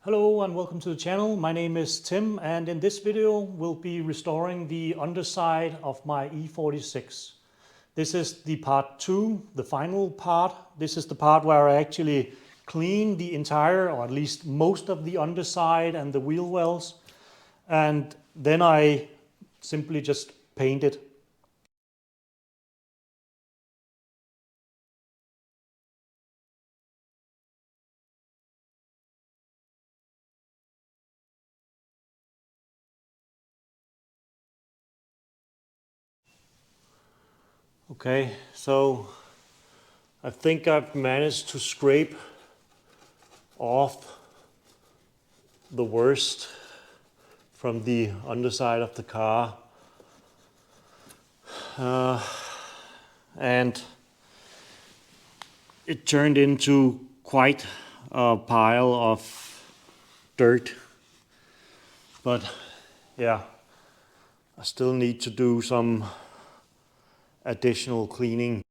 Hello and welcome to the channel. My name is Tim, and in this video we'll be restoring the underside of my E46. This is the part 2, the final part. This is the part where I actually clean the entire, or at least most of the underside and the wheel wells, and then I simply just paint it. Okay, so I think I've managed to scrape off the worst from the underside of the car. And it turned into quite a pile of dirt. But yeah, I still need to do some additional cleaning.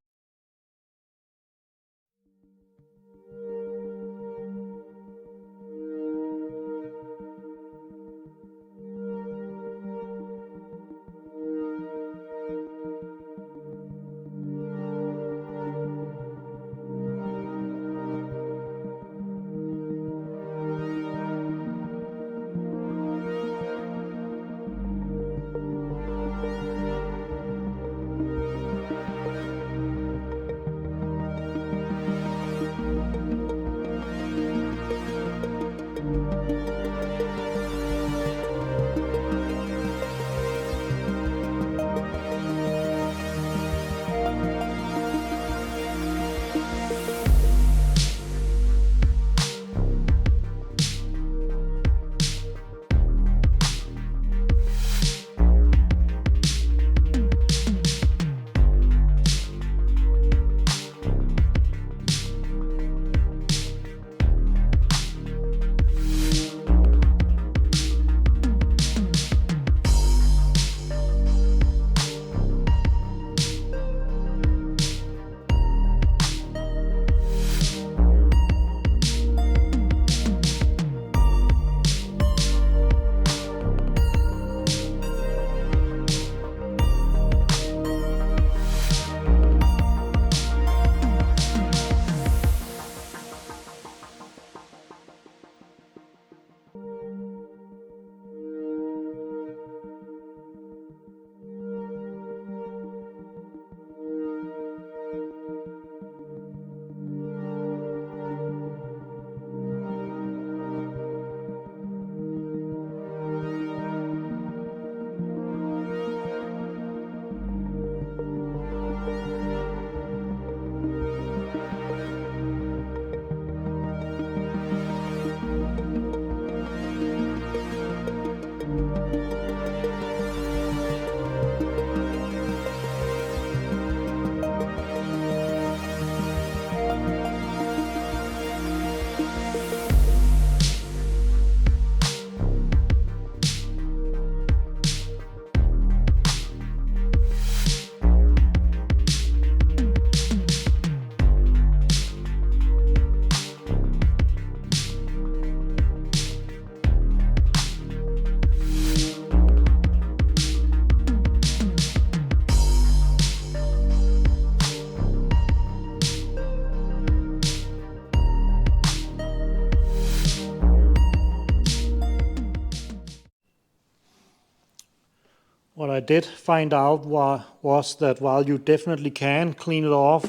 What I did find out was that while you definitely can clean it off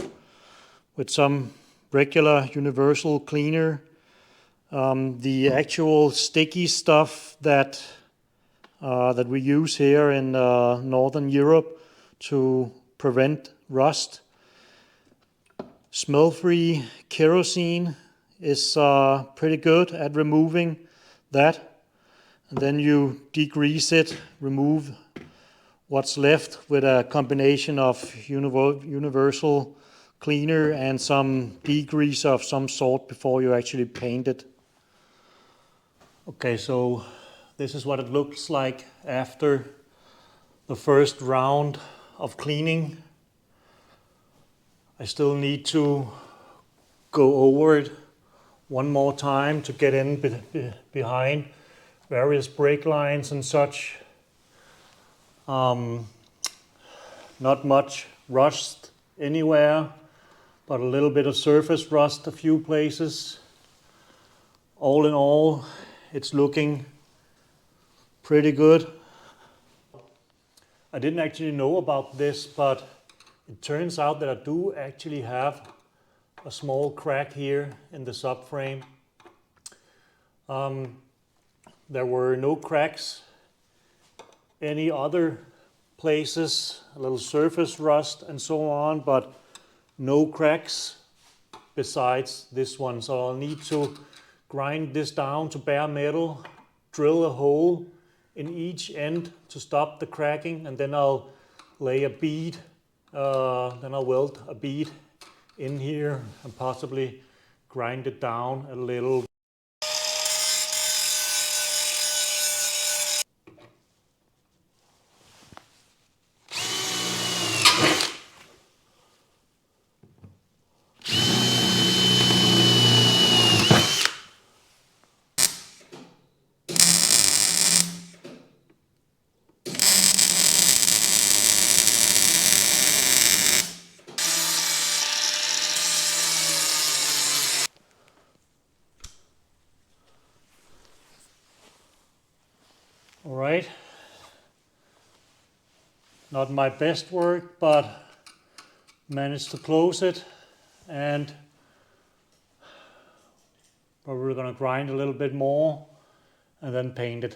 with some regular universal cleaner, the actual sticky stuff that we use here in Northern Europe to prevent rust, smell-free kerosene is pretty good at removing that. And then you degrease it, remove what's left with a combination of universal cleaner and some degrease of some sort before you actually paint it. Okay, so this is what it looks like after the first round of cleaning. I still need to go over it one more time to get in behind various brake lines and such. Not much rust anywhere, but a little bit of surface rust a few places. All in all, it's looking pretty good. I didn't actually know about this, but it turns out that I do actually have a small crack here in the subframe. There were no cracks any other places, a little surface rust and so on, but no cracks besides this one. So I'll need to grind this down to bare metal, drill a hole in each end to stop the cracking, and then I'll lay a bead, then I'll weld a bead in here and possibly grind it down a little. All right, not my best work, but managed to close it, and probably gonna grind a little bit more and then paint it.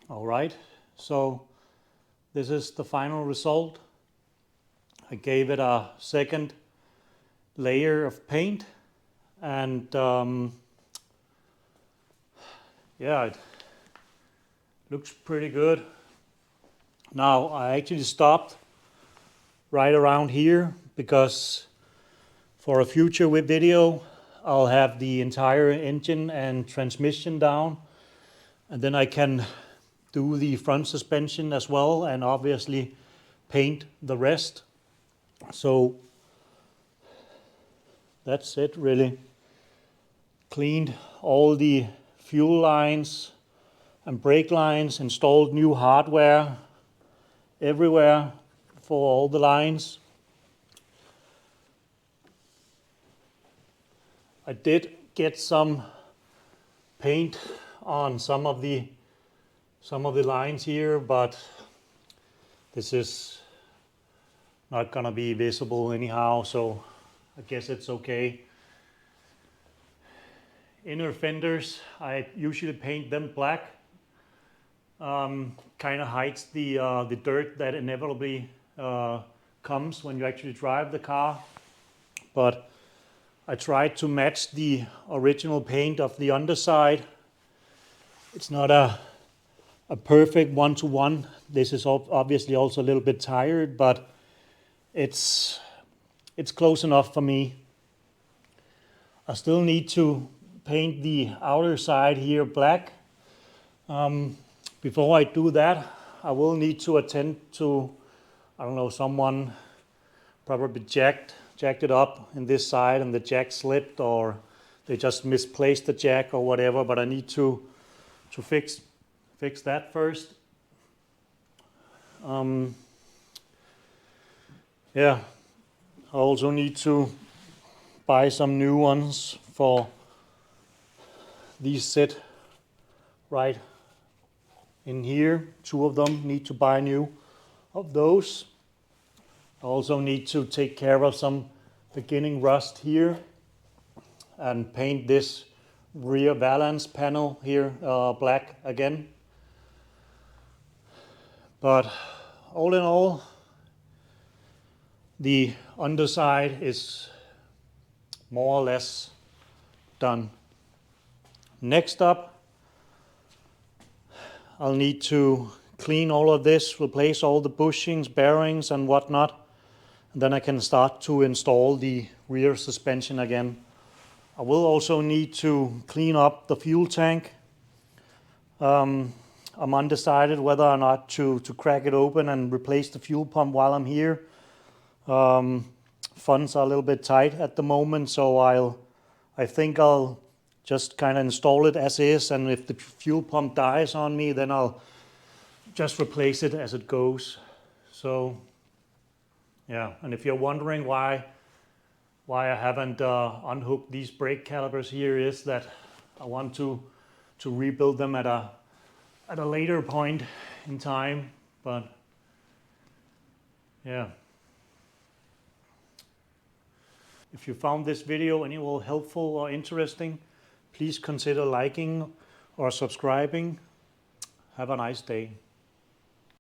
All right, so this is the final result. I gave it a second layer of paint, and yeah, it looks pretty good. Now I actually stopped right around here because for a future video I'll have the entire engine and transmission down, and then I can do the front suspension as well, and obviously paint the rest. So that's it really. Cleaned all the fuel lines and brake lines, installed new hardware everywhere for all the lines. I did get some paint on some of the lines here, but this is not gonna be visible anyhow, so I guess it's okay. Inner fenders, I usually paint them black. Kind of hides the dirt that inevitably comes when you actually drive the car. But I tried to match the original paint of the underside. It's not a perfect one-to-one. This is obviously also a little bit tired, but it's close enough for me. I still need to paint the outer side here black. Before I do that, I will need to attend to, I don't know, someone probably jacked it up in this side and the jack slipped, or they just misplaced the jack or whatever, but I need to fix that first. Yeah, I also need to buy some new ones for these sit right in here. 2 of them need to buy new of those. I also need to take care of some beginning rust here and paint this rear valance panel here black again. But all in all, the underside is more or less done. Next up, I'll need to clean all of this, replace all the bushings, bearings and whatnot. And then I can start to install the rear suspension again. I will also need to clean up the fuel tank. I'm undecided whether or not to crack it open and replace the fuel pump while I'm here. Funds are a little bit tight at the moment, so I think I'll just kind of install it as is, and if the fuel pump dies on me, then I'll just replace it as it goes. So yeah, and if you're wondering why I haven't unhooked these brake calipers here, is that I want to rebuild them at a later point in time. But yeah, if you found this video any all helpful or interesting, please consider liking or subscribing. Have a nice day.